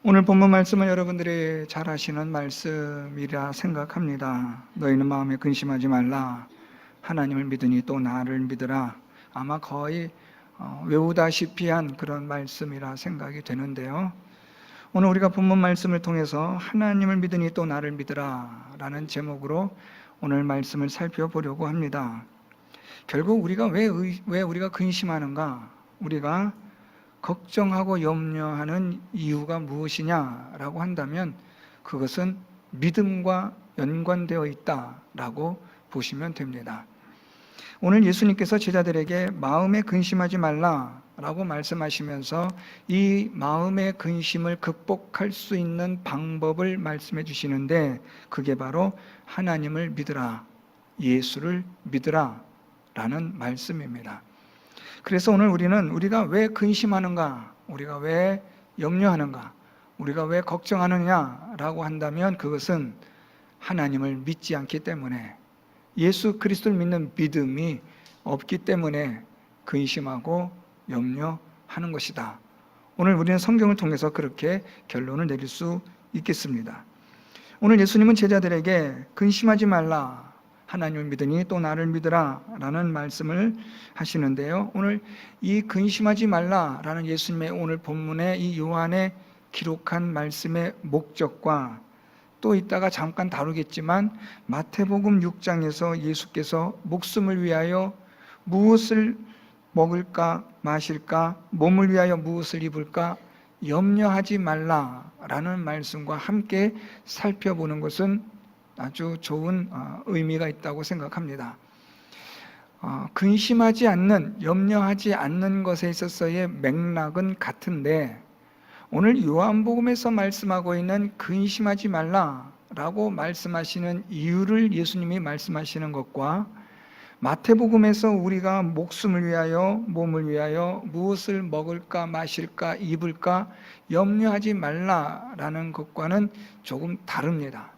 오늘 본문 말씀은 여러분들이 잘 아시는 말씀이라 생각합니다. 너희는 마음에 근심하지 말라. 하나님을 믿으니 또 나를 믿으라. 아마 거의 외우다시피 한 그런 말씀이라 생각이 되는데요. 오늘 우리가 본문 말씀을 통해서 하나님을 믿으니 또 나를 믿으라 라는 제목으로 오늘 말씀을 살펴보려고 합니다. 결국 우리가 왜 우리가 근심하는가? 우리가 걱정하고 염려하는 이유가 무엇이냐라고 한다면 그것은 믿음과 연관되어 있다라고 보시면 됩니다. 오늘 예수님께서 제자들에게 마음에 근심하지 말라라고 말씀하시면서 이 마음의 근심을 극복할 수 있는 방법을 말씀해 주시는데 그게 바로 하나님을 믿으라, 예수를 믿으라 라는 말씀입니다. 그래서 오늘 우리가 왜 근심하는가, 우리가 왜 염려하는가, 우리가 왜 걱정하느냐라고 한다면 그것은 하나님을 믿지 않기 때문에, 예수 그리스도를 믿는 믿음이 없기 때문에 근심하고 염려하는 것이다. 오늘 우리는 성경을 통해서 그렇게 결론을 내릴 수 있겠습니다. 오늘 예수님은 제자들에게 근심하지 말라, 하나님을 믿으니 또 나를 믿으라 라는 말씀을 하시는데요. 오늘 이 근심하지 말라 라는 예수님의 오늘 본문의 이 요한에 기록한 말씀의 목적과 또 이따가 잠깐 다루겠지만 마태복음 6장에서 예수께서 목숨을 위하여 무엇을 먹을까 마실까, 몸을 위하여 무엇을 입을까 염려하지 말라라는 말씀과 함께 살펴보는 것은 아주 좋은 의미가 있다고 생각합니다. 근심하지 않는, 염려하지 않는 것에 있어서의 맥락은 같은데 오늘 요한복음에서 말씀하고 있는 근심하지 말라라고 말씀하시는 이유를 예수님이 말씀하시는 것과 마태복음에서 우리가 목숨을 위하여, 몸을 위하여 무엇을 먹을까 마실까 입을까 염려하지 말라라는 것과는 조금 다릅니다.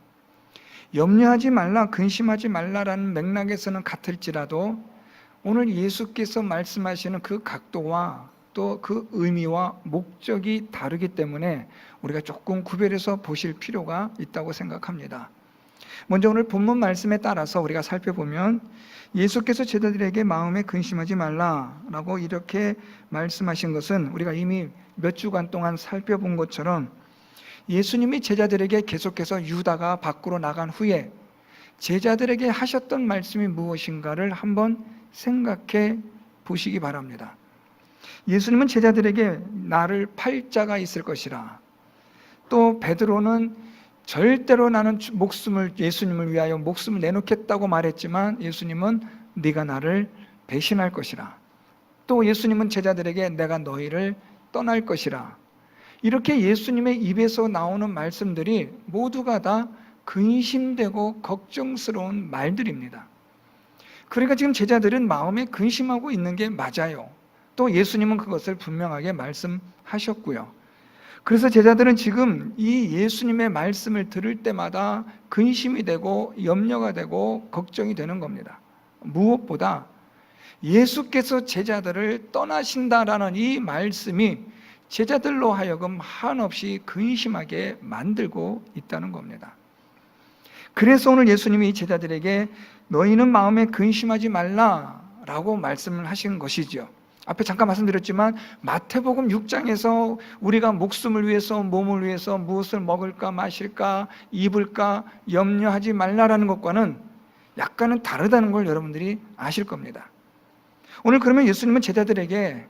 염려하지 말라, 근심하지 말라라는 맥락에서는 같을지라도 오늘 예수께서 말씀하시는 그 각도와 또 그 의미와 목적이 다르기 때문에 우리가 조금 구별해서 보실 필요가 있다고 생각합니다. 먼저 오늘 본문 말씀에 따라서 우리가 살펴보면 예수께서 제자들에게 마음에 근심하지 말라라고 이렇게 말씀하신 것은 우리가 이미 몇 주간 동안 살펴본 것처럼 예수님이 제자들에게 계속해서 유다가 밖으로 나간 후에 제자들에게 하셨던 말씀이 무엇인가를 한번 생각해 보시기 바랍니다. 예수님은 제자들에게 나를 팔 자가 있을 것이라, 또 베드로는 절대로 나는 예수님을 위하여 목숨을 내놓겠다고 말했지만 예수님은 네가 나를 배신할 것이라, 또 예수님은 제자들에게 내가 너희를 떠날 것이라, 이렇게 예수님의 입에서 나오는 말씀들이 모두가 다 근심되고 걱정스러운 말들입니다. 그러니까 지금 제자들은 마음에 근심하고 있는 게 맞아요. 또 예수님은 그것을 분명하게 말씀하셨고요. 그래서 제자들은 지금 이 예수님의 말씀을 들을 때마다 근심이 되고 염려가 되고 걱정이 되는 겁니다. 무엇보다 예수께서 제자들을 떠나신다라는 이 말씀이 제자들로 하여금 한없이 근심하게 만들고 있다는 겁니다. 그래서 오늘 예수님이 제자들에게 너희는 마음에 근심하지 말라라고 말씀을 하신 것이죠. 앞에 잠깐 말씀드렸지만 마태복음 6장에서 우리가 목숨을 위해서, 몸을 위해서 무엇을 먹을까 마실까 입을까 염려하지 말라라는 것과는 약간은 다르다는 걸 여러분들이 아실 겁니다. 오늘 그러면 예수님은 제자들에게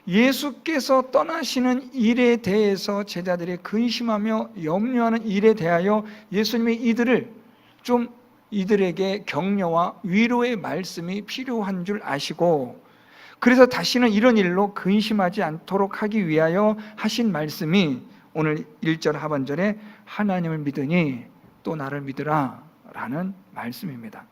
예수께서 떠나시는 일에 대해서 제자들이 근심하며 염려하는 일에 대하여 예수님이 이들에게 격려와 위로의 말씀이 필요한 줄 아시고, 그래서 다시는 이런 일로 근심하지 않도록 하기 위하여 하신 말씀이 오늘 1절 하반절에 하나님을 믿으니 또 나를 믿으라 라는 말씀입니다.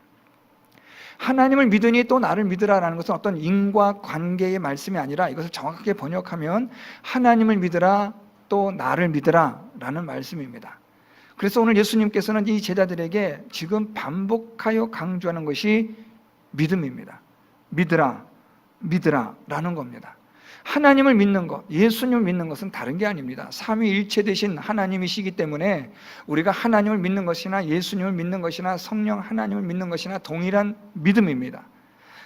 하나님을 믿으니 또 나를 믿으라라는 것은 어떤 인과관계의 말씀이 아니라 이것을 정확하게 번역하면 하나님을 믿으라 또 나를 믿으라 라는 말씀입니다. 그래서 오늘 예수님께서는 이 제자들에게 지금 반복하여 강조하는 것이 믿음입니다. 믿으라 라는 겁니다. 하나님을 믿는 것, 예수님을 믿는 것은 다른 게 아닙니다. 삼위일체 되신 하나님이시기 때문에 우리가 하나님을 믿는 것이나 예수님을 믿는 것이나 성령 하나님을 믿는 것이나 동일한 믿음입니다.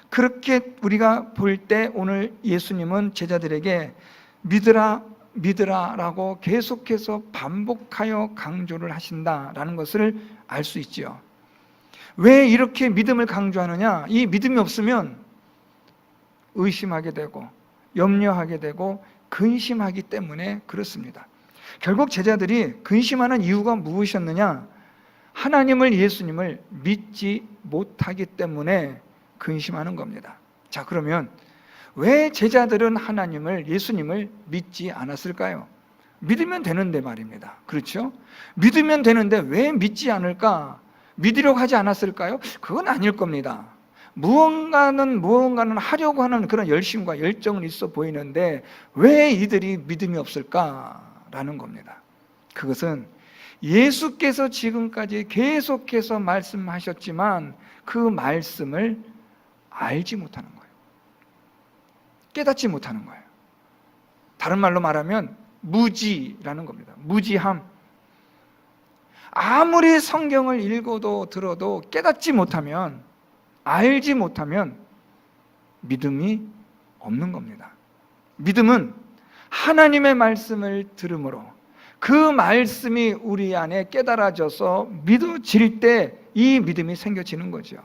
그렇게 우리가 볼 때 오늘 예수님은 제자들에게 믿으라 믿으라 라고 계속해서 반복하여 강조를 하신다라는 것을 알 수 있지요. 왜 이렇게 믿음을 강조하느냐? 이 믿음이 없으면 의심하게 되고 염려하게 되고 근심하기 때문에 그렇습니다. 결국 제자들이 근심하는 이유가 무엇이었느냐? 하나님을, 예수님을 믿지 못하기 때문에 근심하는 겁니다. 자, 그러면 왜 제자들은 하나님을, 예수님을 믿지 않았을까요? 믿으면 되는데 말입니다. 그렇죠? 믿으면 되는데 왜 믿지 않을까? 믿으려고 하지 않았을까요? 그건 아닐 겁니다. 무언가는 하려고 하는 그런 열심과 열정은 있어 보이는데 왜 이들이 믿음이 없을까라는 겁니다. 그것은 예수께서 지금까지 계속해서 말씀하셨지만 그 말씀을 알지 못하는 거예요. 깨닫지 못하는 거예요. 다른 말로 말하면 무지라는 겁니다. 무지함. 아무리 성경을 읽어도 들어도 깨닫지 못하면, 알지 못하면 믿음이 없는 겁니다. 믿음은 하나님의 말씀을 들음으로 그 말씀이 우리 안에 깨달아져서 믿어질 때 이 믿음이 생겨지는 거죠.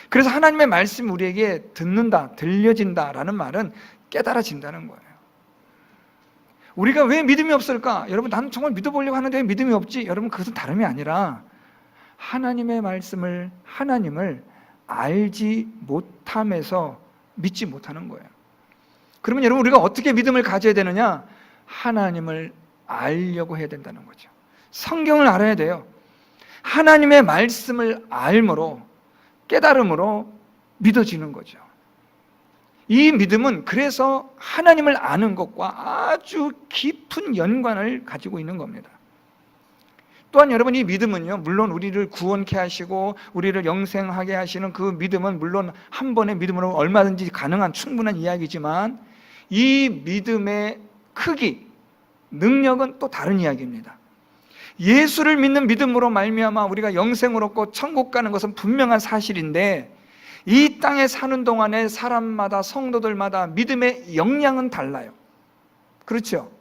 그래서 하나님의 말씀이 우리에게 듣는다, 들려진다라는 말은 깨달아진다는 거예요. 우리가 왜 믿음이 없을까? 여러분, 나는 정말 믿어보려고 하는데 왜 믿음이 없지? 여러분, 그것은 다름이 아니라 하나님의 말씀을, 하나님을 알지 못함에서 믿지 못하는 거예요. 그러면 여러분, 우리가 어떻게 믿음을 가져야 되느냐? 하나님을 알려고 해야 된다는 거죠. 성경을 알아야 돼요. 하나님의 말씀을 알므로, 깨달음으로 믿어지는 거죠. 이 믿음은 그래서 하나님을 아는 것과 아주 깊은 연관을 가지고 있는 겁니다. 또한 여러분, 이 믿음은요, 물론 우리를 구원케 하시고 우리를 영생하게 하시는 그 믿음은 물론 한 번의 믿음으로 얼마든지 가능한 충분한 이야기지만 이 믿음의 크기, 능력은 또 다른 이야기입니다. 예수를 믿는 믿음으로 말미암아 우리가 영생을 얻고 천국 가는 것은 분명한 사실인데 이 땅에 사는 동안에 사람마다, 성도들마다 믿음의 역량은 달라요. 그렇죠?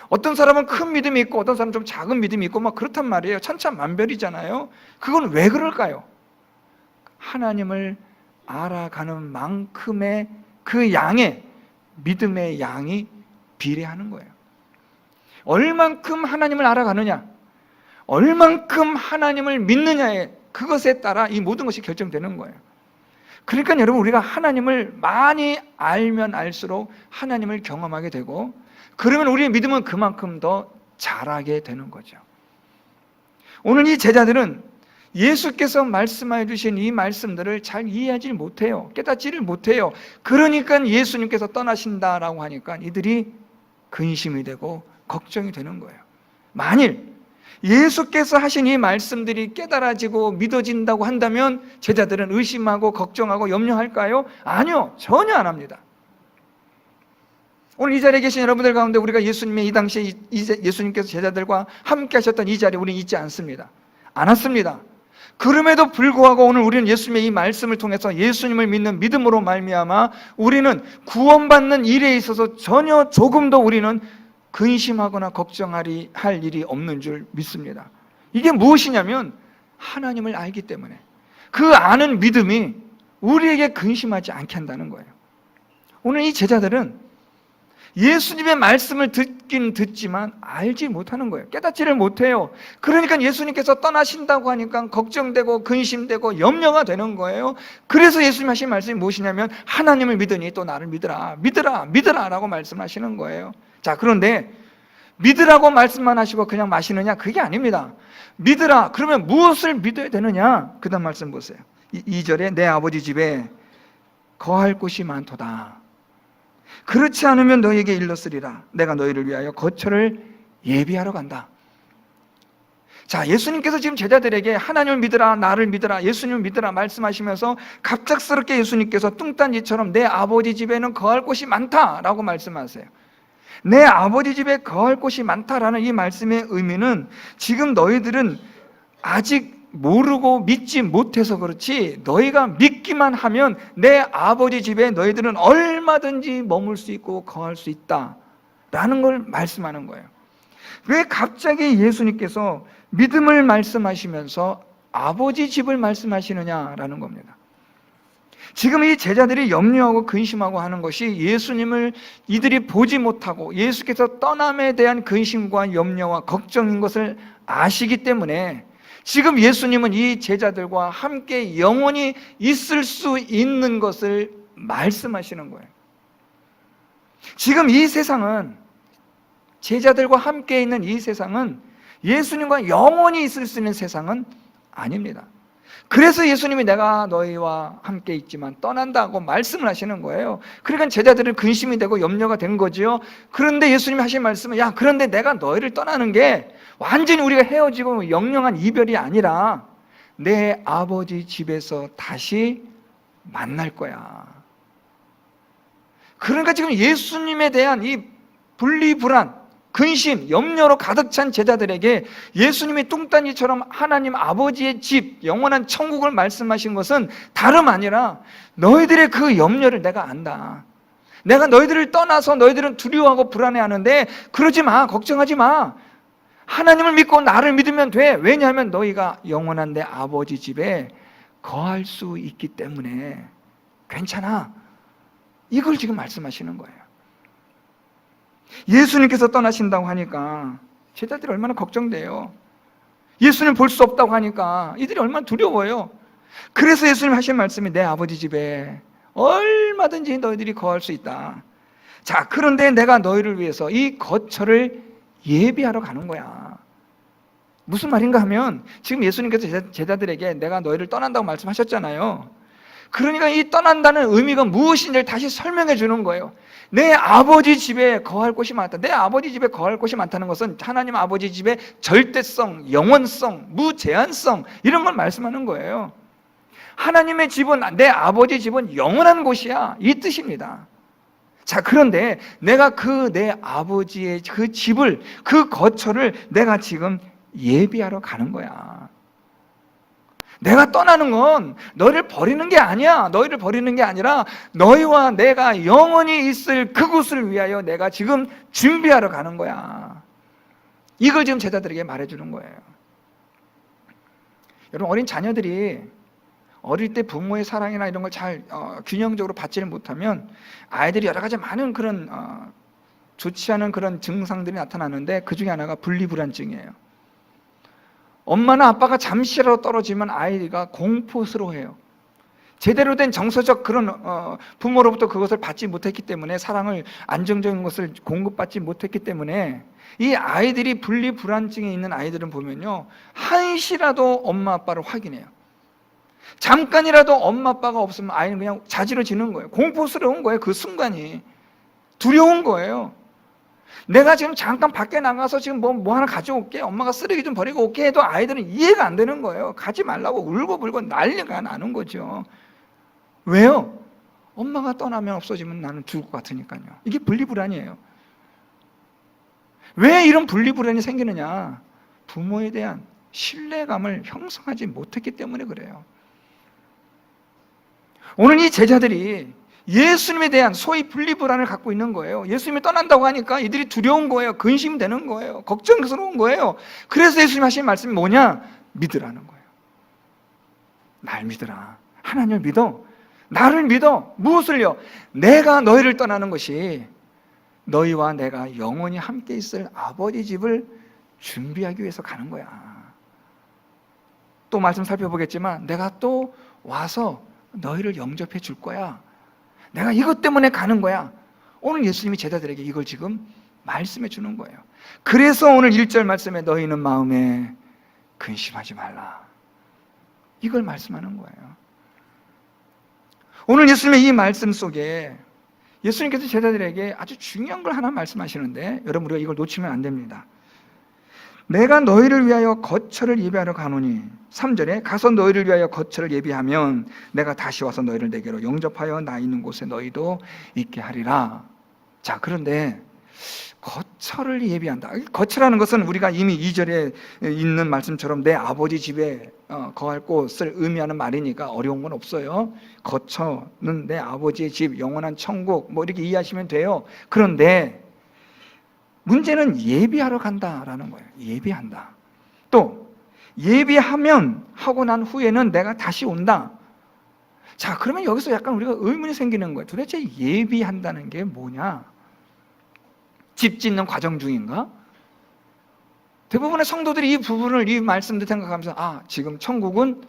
어떤 사람은 큰 믿음이 있고 어떤 사람은 좀 작은 믿음이 있고 막 그렇단 말이에요. 천차만별이잖아요. 그건 왜 그럴까요? 하나님을 알아가는 만큼의 그 양의, 믿음의 양이 비례하는 거예요. 얼만큼 하나님을 알아가느냐, 얼만큼 하나님을 믿느냐에, 그것에 따라 이 모든 것이 결정되는 거예요. 그러니까 여러분, 우리가 하나님을 많이 알면 알수록 하나님을 경험하게 되고, 그러면 우리의 믿음은 그만큼 더 자라게 되는 거죠. 오늘 이 제자들은 예수께서 말씀해 주신 이 말씀들을 잘 이해하지 못해요. 깨닫지를 못해요. 그러니까 예수님께서 떠나신다라고 하니까 이들이 근심이 되고 걱정이 되는 거예요. 만일 예수께서 하신 이 말씀들이 깨달아지고 믿어진다고 한다면 제자들은 의심하고 걱정하고 염려할까요? 아니요, 전혀 안 합니다. 오늘 이 자리에 계신 여러분들 가운데 우리가 예수님의 이 당시에 예수님께서 제자들과 함께 하셨던 이 자리에 우리는 잊지 않습니다. 않았습니다. 그럼에도 불구하고 오늘 우리는 예수님의 이 말씀을 통해서 예수님을 믿는 믿음으로 말미암아 우리는 구원받는 일에 있어서 전혀 조금도 우리는 근심하거나 걱정할 일이 없는 줄 믿습니다. 이게 무엇이냐면 하나님을 알기 때문에 그 아는 믿음이 우리에게 근심하지 않게 한다는 거예요. 오늘 이 제자들은 예수님의 말씀을 듣긴 듣지만 알지 못하는 거예요. 깨닫지를 못해요. 그러니까 예수님께서 떠나신다고 하니까 걱정되고 근심되고 염려가 되는 거예요. 그래서 예수님 하신 말씀이 무엇이냐면 하나님을 믿으니 또 나를 믿으라, 믿으라, 믿으라 라고 말씀하시는 거예요. 자, 그런데 믿으라고 말씀만 하시고 그냥 마시느냐? 그게 아닙니다. 믿으라. 그러면 무엇을 믿어야 되느냐? 그 다음 말씀 보세요. 2절에 내 아버지 집에 거할 곳이 많도다. 그렇지 않으면 너희에게 일렀으리라. 내가 너희를 위하여 거처를 예비하러 간다. 자, 예수님께서 지금 제자들에게 하나님을 믿으라, 나를 믿으라, 예수님을 믿으라 말씀하시면서 갑작스럽게 예수님께서 뚱딴지처럼 내 아버지 집에는 거할 곳이 많다라고 말씀하세요. 내 아버지 집에 거할 곳이 많다라는 이 말씀의 의미는 지금 너희들은 아직 모르고 믿지 못해서 그렇지, 너희가 믿기만 하면 내 아버지 집에 너희들은 얼마든지 머물 수 있고 거할 수 있다라는 걸 말씀하는 거예요. 왜 갑자기 예수님께서 믿음을 말씀하시면서 아버지 집을 말씀하시느냐라는 겁니다. 지금 이 제자들이 염려하고 근심하고 하는 것이 예수님을 이들이 보지 못하고 예수께서 떠남에 대한 근심과 염려와 걱정인 것을 아시기 때문에 지금 예수님은 이 제자들과 함께 영원히 있을 수 있는 것을 말씀하시는 거예요. 지금 이 세상은, 제자들과 함께 있는 이 세상은 예수님과 영원히 있을 수 있는 세상은 아닙니다. 그래서 예수님이 내가 너희와 함께 있지만 떠난다고 말씀을 하시는 거예요. 그러니까 제자들은 근심이 되고 염려가 된 거지요. 그런데 예수님이 하신 말씀은, 야, 그런데 내가 너희를 떠나는 게 완전히 우리가 헤어지고 영영한 이별이 아니라 내 아버지 집에서 다시 만날 거야. 그러니까 지금 예수님에 대한 이 분리불안, 근심, 염려로 가득 찬 제자들에게 예수님이 뚱딴지처럼 하나님 아버지의 집, 영원한 천국을 말씀하신 것은 다름 아니라 너희들의 그 염려를 내가 안다. 내가 너희들을 떠나서 너희들은 두려워하고 불안해하는데 그러지 마, 걱정하지 마. 하나님을 믿고 나를 믿으면 돼. 왜냐하면 너희가 영원한 내 아버지 집에 거할 수 있기 때문에 괜찮아. 이걸 지금 말씀하시는 거예요. 예수님께서 떠나신다고 하니까 제자들이 얼마나 걱정돼요. 예수님 볼 수 없다고 하니까 이들이 얼마나 두려워요. 그래서 예수님 하신 말씀이 내 아버지 집에 얼마든지 너희들이 거할 수 있다. 자, 그런데 내가 너희를 위해서 이 거처를 예비하러 가는 거야. 무슨 말인가 하면 지금 예수님께서 제자들에게 내가 너희를 떠난다고 말씀하셨잖아요. 그러니까 이 떠난다는 의미가 무엇인지를 다시 설명해 주는 거예요. 내 아버지 집에 거할 곳이 많다. 내 아버지 집에 거할 곳이 많다는 것은 하나님 아버지 집의 절대성, 영원성, 무제한성, 이런 걸 말씀하는 거예요. 하나님의 집은, 내 아버지 집은 영원한 곳이야, 이 뜻입니다. 자, 그런데 내가 그 내 아버지의 그 집을, 그 거처를 내가 지금 예비하러 가는 거야. 내가 떠나는 건 너희를 버리는 게 아니야. 너희를 버리는 게 아니라 너희와 내가 영원히 있을 그곳을 위하여 내가 지금 준비하러 가는 거야. 이걸 지금 제자들에게 말해주는 거예요. 여러분, 어린 자녀들이 어릴 때 부모의 사랑이나 이런 걸 잘 균형적으로 받지를 못하면 아이들이 여러 가지 많은 그런 좋지 않은 그런 증상들이 나타나는데 그 중에 하나가 분리불안증이에요. 엄마나 아빠가 잠시라도 떨어지면 아이가 공포스러워해요. 제대로 된 정서적 그런 부모로부터 그것을 받지 못했기 때문에, 사랑을, 안정적인 것을 공급받지 못했기 때문에 이 아이들이 분리불안증에 있는 아이들은 보면요, 한시라도 엄마 아빠를 확인해요. 잠깐이라도 엄마 아빠가 없으면 아이는 그냥 자지러지는 거예요. 공포스러운 거예요. 그 순간이 두려운 거예요. 내가 지금 잠깐 밖에 나가서 지금 뭐 하나 가져올게, 엄마가 쓰레기 좀 버리고 올게 해도 아이들은 이해가 안 되는 거예요. 가지 말라고 울고불고 난리가 나는 거죠. 왜요? 엄마가 떠나면 없어지면 나는 죽을 것 같으니까요. 이게 분리불안이에요. 왜 이런 분리불안이 생기느냐? 부모에 대한 신뢰감을 형성하지 못했기 때문에 그래요. 오늘 이 제자들이 예수님에 대한 소위 분리불안을 갖고 있는 거예요. 예수님이 떠난다고 하니까 이들이 두려운 거예요. 근심되는 거예요. 걱정스러운 거예요. 그래서 예수님 하신 말씀이 뭐냐? 믿으라는 거예요. 날 믿어라. 하나님을 믿어. 나를 믿어. 무엇을요? 내가 너희를 떠나는 것이 너희와 내가 영원히 함께 있을 아버지 집을 준비하기 위해서 가는 거야. 또 말씀 살펴보겠지만 내가 또 와서 너희를 영접해 줄 거야. 내가 이것 때문에 가는 거야. 오늘 예수님이 제자들에게 이걸 지금 말씀해 주는 거예요. 그래서 오늘 1절 말씀에 너희는 마음에 근심하지 말라, 이걸 말씀하는 거예요. 오늘 예수님의 이 말씀 속에 예수님께서 제자들에게 아주 중요한 걸 하나 말씀하시는데, 여러분, 우리가 이걸 놓치면 안 됩니다. 내가 너희를 위하여 거처를 예비하러 가노니, 3절에 가서 너희를 위하여 거처를 예비하면 내가 다시 와서 너희를 내게로 영접하여 나 있는 곳에 너희도 있게 하리라. 자, 그런데 거처를 예비한다. 거처라는 것은 우리가 이미 2절에 있는 말씀처럼 내 아버지 집에 거할 곳을 의미하는 말이니까 어려운 건 없어요. 거처는 내 아버지의 집, 영원한 천국, 뭐 이렇게 이해하시면 돼요. 그런데 문제는 예비하러 간다라는 거예요. 예비한다. 또 예비하면 하고 난 후에는 내가 다시 온다. 자, 그러면 여기서 약간 우리가 의문이 생기는 거예요. 도대체 예비한다는 게 뭐냐? 집 짓는 과정 중인가? 대부분의 성도들이 이 부분을, 이 말씀들 생각하면서 아, 지금 천국은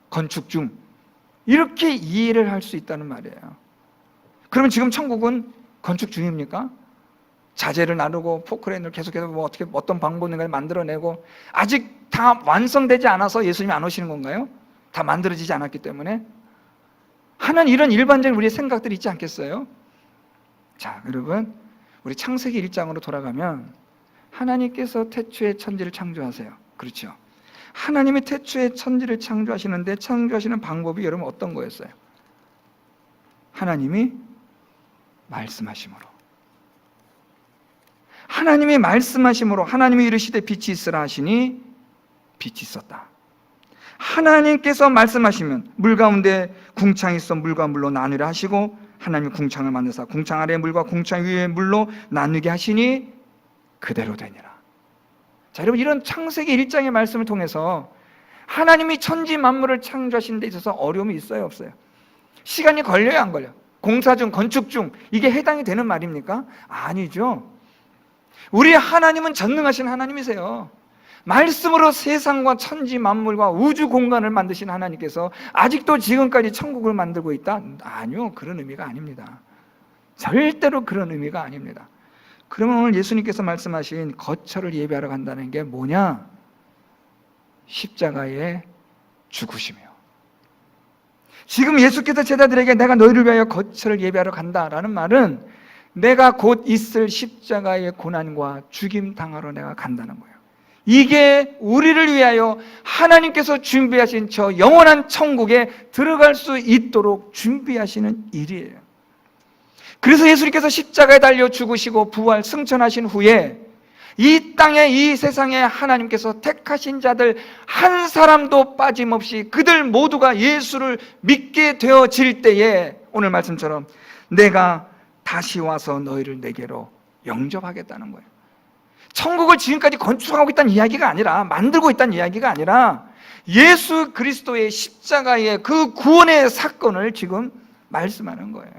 건축 중, 이렇게 이해를 할 수 있다는 말이에요. 그러면 지금 천국은 건축 중입니까? 자재를 나누고 포크레인을 계속해서 뭐 어떻게 어떤 방법인가를 만들어내고 아직 다 완성되지 않아서 예수님이 안 오시는 건가요? 다 만들어지지 않았기 때문에 하는 이런 일반적인 우리의 생각들이 있지 않겠어요? 자, 여러분, 우리 창세기 1장으로 돌아가면 하나님께서 태초에 천지를 창조하세요. 그렇죠? 하나님이 태초에 천지를 창조하시는데 창조하시는 방법이 여러분 어떤 거였어요? 하나님이 말씀하심으로. 하나님이 말씀하심으로, 하나님이 이르시되 빛이 있으라 하시니 빛이 있었다. 하나님께서 말씀하시면 물 가운데 궁창이 있어 물과 물로 나누려 하시고 하나님이 궁창을 만드사 궁창 아래 물과 궁창 위에 물로 나누게 하시니 그대로 되니라. 자, 여러분, 이런 창세기 1장의 말씀을 통해서 하나님이 천지 만물을 창조하신 데 있어서 어려움이 있어요, 없어요? 시간이 걸려요, 안 걸려요? 공사 중, 건축 중, 이게 해당이 되는 말입니까? 아니죠. 우리 하나님은 전능하신 하나님이세요. 말씀으로 세상과 천지 만물과 우주 공간을 만드신 하나님께서 아직도 지금까지 천국을 만들고 있다? 아니요, 그런 의미가 아닙니다. 절대로 그런 의미가 아닙니다. 그러면 오늘 예수님께서 말씀하신 거처를 예비하러 간다는 게 뭐냐? 십자가에 죽으시며, 지금 예수께서 제자들에게 내가 너희를 위하여 거처를 예비하러 간다라는 말은 내가 곧 있을 십자가의 고난과 죽임 당하러 내가 간다는 거예요. 이게 우리를 위하여 하나님께서 준비하신 저 영원한 천국에 들어갈 수 있도록 준비하시는 일이에요. 그래서 예수님께서 십자가에 달려 죽으시고 부활 승천하신 후에 이 땅에, 이 세상에 하나님께서 택하신 자들 한 사람도 빠짐없이 그들 모두가 예수를 믿게 되어질 때에 오늘 말씀처럼 내가 다시 와서 너희를 내게로 영접하겠다는 거예요. 천국을 지금까지 건축하고 있다는 이야기가 아니라, 만들고 있다는 이야기가 아니라 예수 그리스도의 십자가의 그 구원의 사건을 지금 말씀하는 거예요.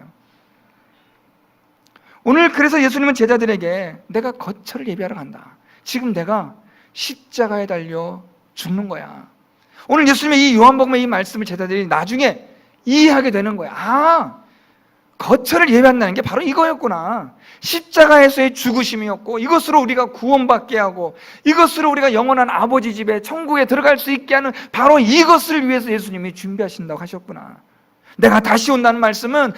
오늘 그래서 예수님은 제자들에게 내가 거처를 예비하러 간다. 지금 내가 십자가에 달려 죽는 거야. 오늘 예수님의 이 요한복음의 이 말씀을 제자들이 나중에 이해하게 되는 거야. 아, 거처를 예비한다는 게 바로 이거였구나. 십자가에서의 죽으심이었고, 이것으로 우리가 구원받게 하고, 이것으로 우리가 영원한 아버지 집에 천국에 들어갈 수 있게 하는 바로 이것을 위해서 예수님이 준비하신다고 하셨구나. 내가 다시 온다는 말씀은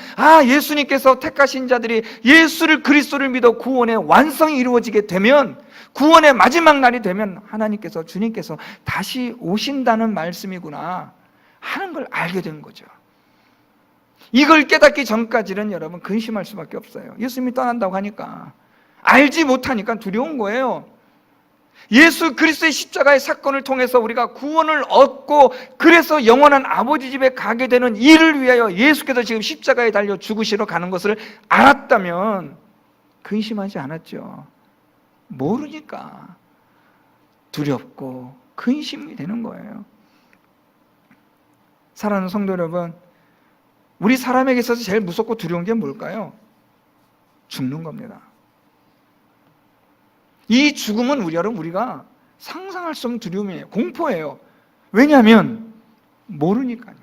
예수님께서 택하신 자들이 예수를 그리스도를 믿어 구원의 완성이 이루어지게 되면, 구원의 마지막 날이 되면 하나님께서, 주님께서 다시 오신다는 말씀이구나 하는 걸 알게 된 거죠. 이걸 깨닫기 전까지는 여러분 근심할 수밖에 없어요. 예수님이 떠난다고 하니까, 알지 못하니까 두려운 거예요. 예수 그리스도의 십자가의 사건을 통해서 우리가 구원을 얻고 그래서 영원한 아버지 집에 가게 되는 이를 위하여 예수께서 지금 십자가에 달려 죽으시러 가는 것을 알았다면 근심하지 않았죠. 모르니까 두렵고 근심이 되는 거예요. 사랑하는 성도 여러분, 우리 사람에게 있어서 제일 무섭고 두려운 게 뭘까요? 죽는 겁니다. 이 죽음은 우리가 상상할 수 없는 두려움이에요. 공포예요. 왜냐하면 모르니까요.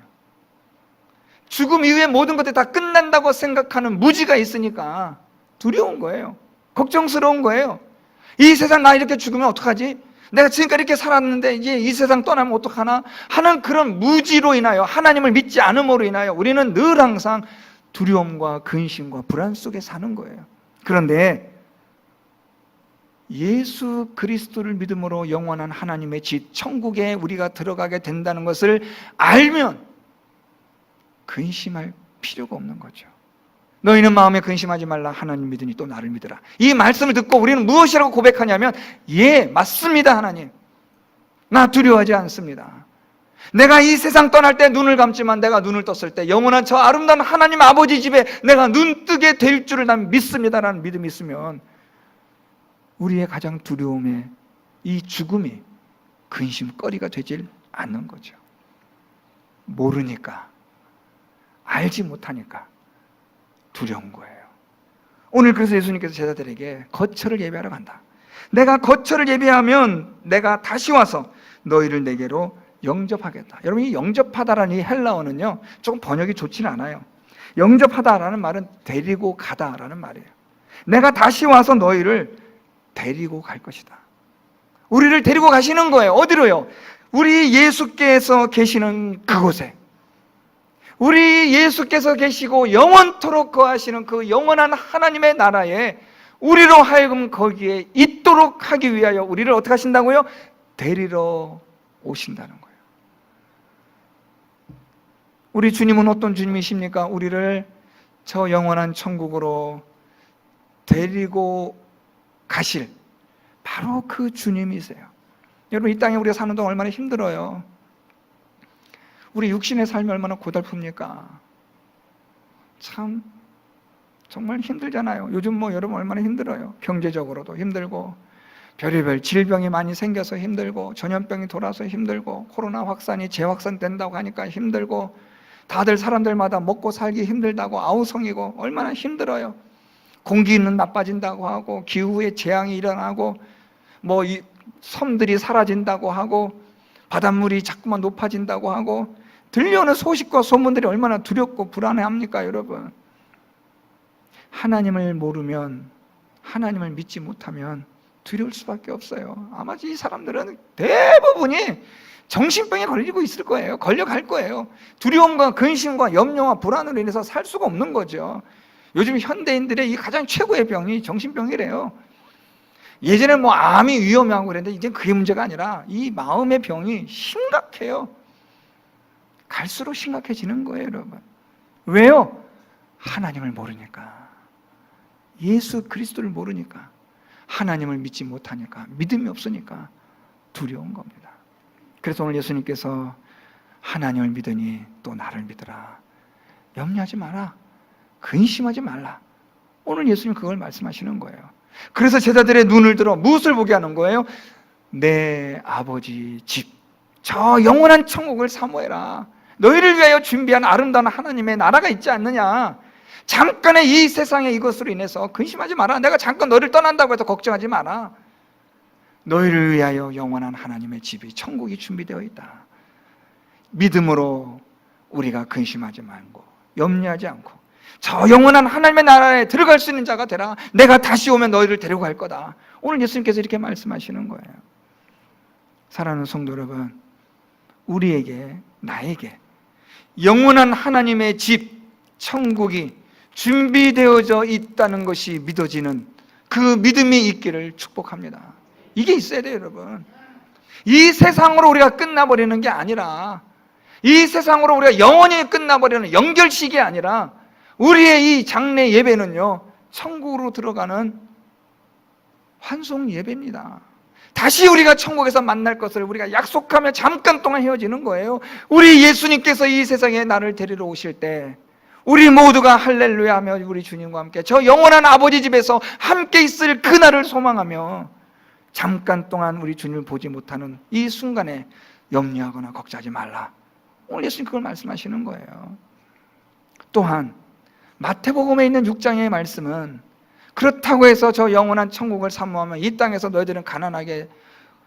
죽음 이후에 모든 것들이 다 끝난다고 생각하는 무지가 있으니까 두려운 거예요. 걱정스러운 거예요. 이 세상 나 이렇게 죽으면 어떡하지? 내가 지금까지 이렇게 살았는데 이제 이 세상 떠나면 어떡하나? 하는 그런 무지로 인하여, 하나님을 믿지 않음으로 인하여 우리는 늘 항상 두려움과 근심과 불안 속에 사는 거예요. 그런데 예수 그리스도를 믿음으로 영원한 하나님의 집 천국에 우리가 들어가게 된다는 것을 알면 근심할 필요가 없는 거죠. 너희는 마음에 근심하지 말라. 하나님 믿으니 또 나를 믿으라. 이 말씀을 듣고 우리는 무엇이라고 고백하냐면, 예, 맞습니다. 하나님, 나 두려워하지 않습니다. 내가 이 세상 떠날 때 눈을 감지만 내가 눈을 떴을 때 영원한 저 아름다운 하나님 아버지 집에 내가 눈뜨게 될 줄을 난 믿습니다라는 믿음이 있으면 우리의 가장 두려움의 이 죽음이 근심거리가 되질 않는 거죠. 모르니까, 알지 못하니까 두려운 거예요. 오늘 그래서 예수님께서 제자들에게 거처를 예비하러 간다. 내가 거처를 예비하면 내가 다시 와서 너희를 내게로 영접하겠다. 여러분, 이 영접하다라는 이 헬라어는요, 조금 번역이 좋지는 않아요. 영접하다라는 말은 데리고 가다라는 말이에요. 내가 다시 와서 너희를 데리고 갈 것이다. 우리를 데리고 가시는 거예요. 어디로요? 우리 예수께서 계시는 그곳에, 우리 예수께서 계시고 영원토록 거하시는 그 영원한 하나님의 나라에 우리로 하여금 거기에 있도록 하기 위하여 우리를 어떻게 하신다고요? 데리러 오신다는 거예요. 우리 주님은 어떤 주님이십니까? 우리를 저 영원한 천국으로 데리고 가실 바로 그 주님이세요. 여러분, 이 땅에 우리가 사는 동안 얼마나 힘들어요. 우리 육신의 삶이 얼마나 고달픕니까? 참 정말 힘들잖아요. 요즘 여러분 얼마나 힘들어요. 경제적으로도 힘들고, 별의별 질병이 많이 생겨서 힘들고, 전염병이 돌아서 힘들고, 코로나 확산이 재확산된다고 하니까 힘들고, 다들 사람들마다 먹고 살기 힘들다고 아우성이고, 얼마나 힘들어요. 공기는 나빠진다고 하고, 기후에 재앙이 일어나고, 이 섬들이 사라진다고 하고, 바닷물이 자꾸만 높아진다고 하고, 들려오는 소식과 소문들이 얼마나 두렵고 불안해합니까, 여러분? 하나님을 모르면, 하나님을 믿지 못하면 두려울 수밖에 없어요. 아마 이 사람들은 대부분이 정신병에 걸리고 있을 거예요. 걸려갈 거예요. 두려움과 근심과 염려와 불안으로 인해서 살 수가 없는 거죠. 요즘 현대인들의 이 가장 최고의 병이 정신병이래요. 예전에 암이 위험하고 그랬는데 이제 그게 문제가 아니라 이 마음의 병이 심각해요. 갈수록 심각해지는 거예요, 여러분. 왜요? 하나님을 모르니까. 예수 그리스도를 모르니까. 하나님을 믿지 못하니까. 믿음이 없으니까 두려운 겁니다. 그래서 오늘 예수님께서 하나님을 믿으니 또 나를 믿으라. 염려하지 마라. 근심하지 말라. 오늘 예수님 그걸 말씀하시는 거예요. 그래서 제자들의 눈을 들어 무엇을 보게 하는 거예요? 내 아버지 집, 저 영원한 천국을 사모해라. 너희를 위하여 준비한 아름다운 하나님의 나라가 있지 않느냐. 잠깐의 이 세상의 이것으로 인해서 근심하지 마라. 내가 잠깐 너를 떠난다고 해서 걱정하지 마라. 너희를 위하여 영원한 하나님의 집이, 천국이 준비되어 있다. 믿음으로 우리가 근심하지 말고 염려하지 않고 저 영원한 하나님의 나라에 들어갈 수 있는 자가 되라. 내가 다시 오면 너희를 데리고 갈 거다. 오늘 예수님께서 이렇게 말씀하시는 거예요. 사랑하는 성도 여러분, 우리에게, 나에게 영원한 하나님의 집, 천국이 준비되어져 있다는 것이 믿어지는 그 믿음이 있기를 축복합니다. 이게 있어야 돼요, 여러분. 이 세상으로 우리가 끝나버리는 게 아니라, 이 세상으로 우리가 영원히 끝나버리는 연결식이 아니라, 우리의 이 장례 예배는요, 천국으로 들어가는 환송 예배입니다. 다시 우리가 천국에서 만날 것을 우리가 약속하며 잠깐 동안 헤어지는 거예요. 우리 예수님께서 이 세상에 나를 데리러 오실 때 우리 모두가 할렐루야 하며 우리 주님과 함께 저 영원한 아버지 집에서 함께 있을 그날을 소망하며 잠깐 동안 우리 주님을 보지 못하는 이 순간에 염려하거나 걱정하지 말라. 오늘 예수님 그걸 말씀하시는 거예요. 또한 마태복음에 있는 6장의 말씀은 그렇다고 해서 저 영원한 천국을 사모하면 이 땅에서 너희들은 가난하게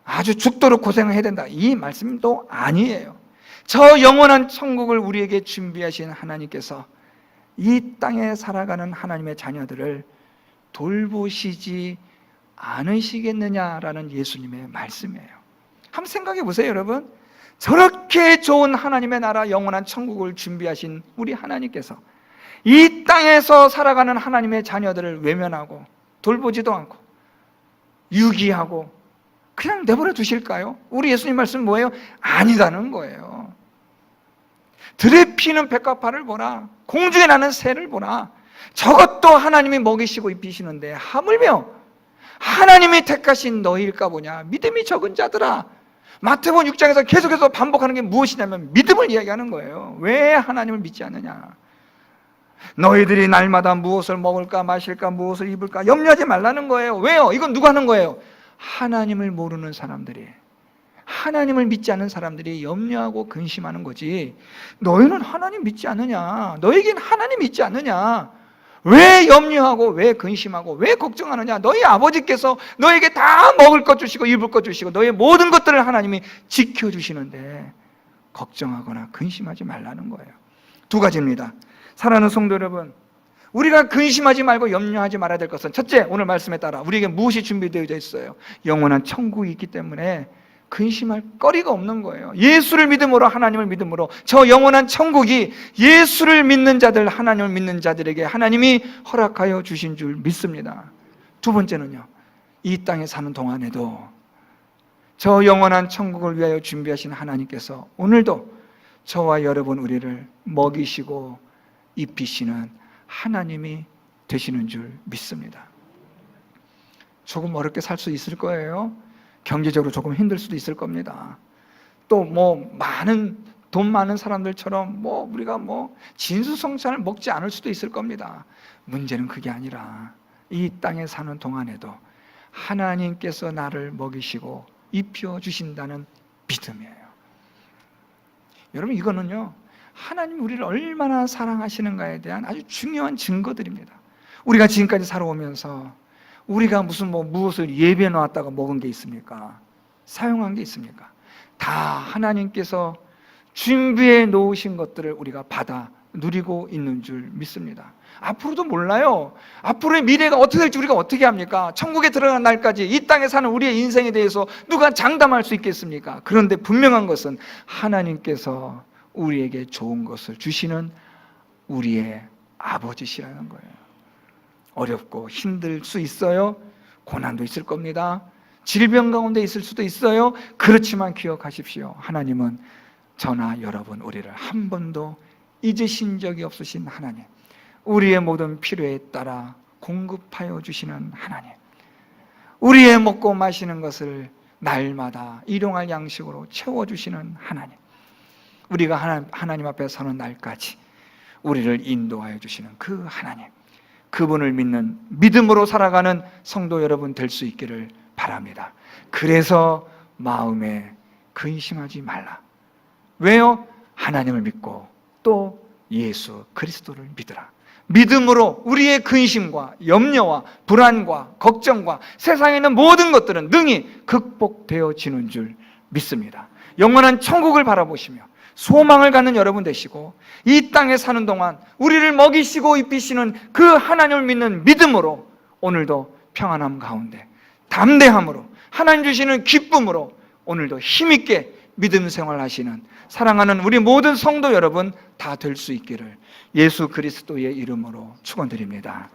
아주 죽도록 고생을 해야 된다, 이 말씀도 아니에요. 저 영원한 천국을 우리에게 준비하신 하나님께서 이 땅에 살아가는 하나님의 자녀들을 돌보시지 않으시겠느냐라는 예수님의 말씀이에요. 한번 생각해 보세요, 여러분. 저렇게 좋은 하나님의 나라 영원한 천국을 준비하신 우리 하나님께서 이 땅에서 살아가는 하나님의 자녀들을 외면하고 돌보지도 않고 유기하고 그냥 내버려 두실까요? 우리 예수님 말씀은 뭐예요? 아니다는 거예요. 들에 피는 백합화를 보라, 공중에 나는 새를 보라. 저것도 하나님이 먹이시고 입히시는데 하물며 하나님이 택하신 너희일까 보냐. 믿음이 적은 자들아. 마태복음 6장에서 계속해서 반복하는 게 무엇이냐면 믿음을 이야기하는 거예요. 왜 하나님을 믿지 않느냐. 너희들이 날마다 무엇을 먹을까 마실까 무엇을 입을까 염려하지 말라는 거예요. 왜요? 이건 누가 하는 거예요? 하나님을 모르는 사람들이, 하나님을 믿지 않는 사람들이 염려하고 근심하는 거지. 너희는 하나님 믿지 않느냐, 너에겐 하나님 믿지 않느냐, 왜 염려하고 왜 근심하고 왜 걱정하느냐. 너희 아버지께서 너에게 다 먹을 것 주시고 입을 것 주시고 너의 모든 것들을 하나님이 지켜주시는데 걱정하거나 근심하지 말라는 거예요. 두 가지입니다. 사랑하는 성도 여러분, 우리가 근심하지 말고 염려하지 말아야 될 것은, 첫째, 오늘 말씀에 따라 우리에게 무엇이 준비되어 있어요? 영원한 천국이 있기 때문에 근심할 거리가 없는 거예요. 예수를 믿음으로, 하나님을 믿음으로 저 영원한 천국이 예수를 믿는 자들, 하나님을 믿는 자들에게 하나님이 허락하여 주신 줄 믿습니다. 두 번째는요, 이 땅에 사는 동안에도 저 영원한 천국을 위하여 준비하신 하나님께서 오늘도 저와 여러분 우리를 먹이시고 입히시는 하나님이 되시는 줄 믿습니다. 조금 어렵게 살 수 있을 거예요. 경제적으로 조금 힘들 수도 있을 겁니다. 또 돈 많은 사람들처럼 우리가 진수성찬을 먹지 않을 수도 있을 겁니다. 문제는 그게 아니라 이 땅에 사는 동안에도 하나님께서 나를 먹이시고 입혀 주신다는 믿음이에요. 여러분, 이거는요, 하나님이 우리를 얼마나 사랑하시는가에 대한 아주 중요한 증거들입니다. 우리가 지금까지 살아오면서 우리가 무엇을 예배해 놨다가 먹은 게 있습니까? 사용한 게 있습니까? 다 하나님께서 준비해 놓으신 것들을 우리가 받아 누리고 있는 줄 믿습니다. 앞으로도 몰라요. 앞으로의 미래가 어떻게 될지 우리가 어떻게 합니까? 천국에 들어가는 날까지 이 땅에 사는 우리의 인생에 대해서 누가 장담할 수 있겠습니까? 그런데 분명한 것은 하나님께서 우리에게 좋은 것을 주시는 우리의 아버지시라는 거예요. 어렵고 힘들 수 있어요. 고난도 있을 겁니다. 질병 가운데 있을 수도 있어요. 그렇지만 기억하십시오. 하나님은 저나 여러분 우리를 한 번도 잊으신 적이 없으신 하나님, 우리의 모든 필요에 따라 공급하여 주시는 하나님, 우리의 먹고 마시는 것을 날마다 일용할 양식으로 채워주시는 하나님, 우리가 하나님 앞에 서는 날까지 우리를 인도하여 주시는 그 하나님, 그분을 믿는, 믿음으로 살아가는 성도 여러분 될 수 있기를 바랍니다. 그래서 마음에 근심하지 말라. 왜요? 하나님을 믿고 또 예수 그리스도를 믿으라. 믿음으로 우리의 근심과 염려와 불안과 걱정과 세상에 있는 모든 것들은 능히 극복되어지는 줄 믿습니다. 영원한 천국을 바라보시며 소망을 갖는 여러분 되시고, 이 땅에 사는 동안 우리를 먹이시고 입히시는 그 하나님을 믿는 믿음으로 오늘도 평안함 가운데 담대함으로 하나님 주시는 기쁨으로 오늘도 힘있게 믿음 생활하시는 사랑하는 우리 모든 성도 여러분 다 될 수 있기를 예수 그리스도의 이름으로 축원드립니다.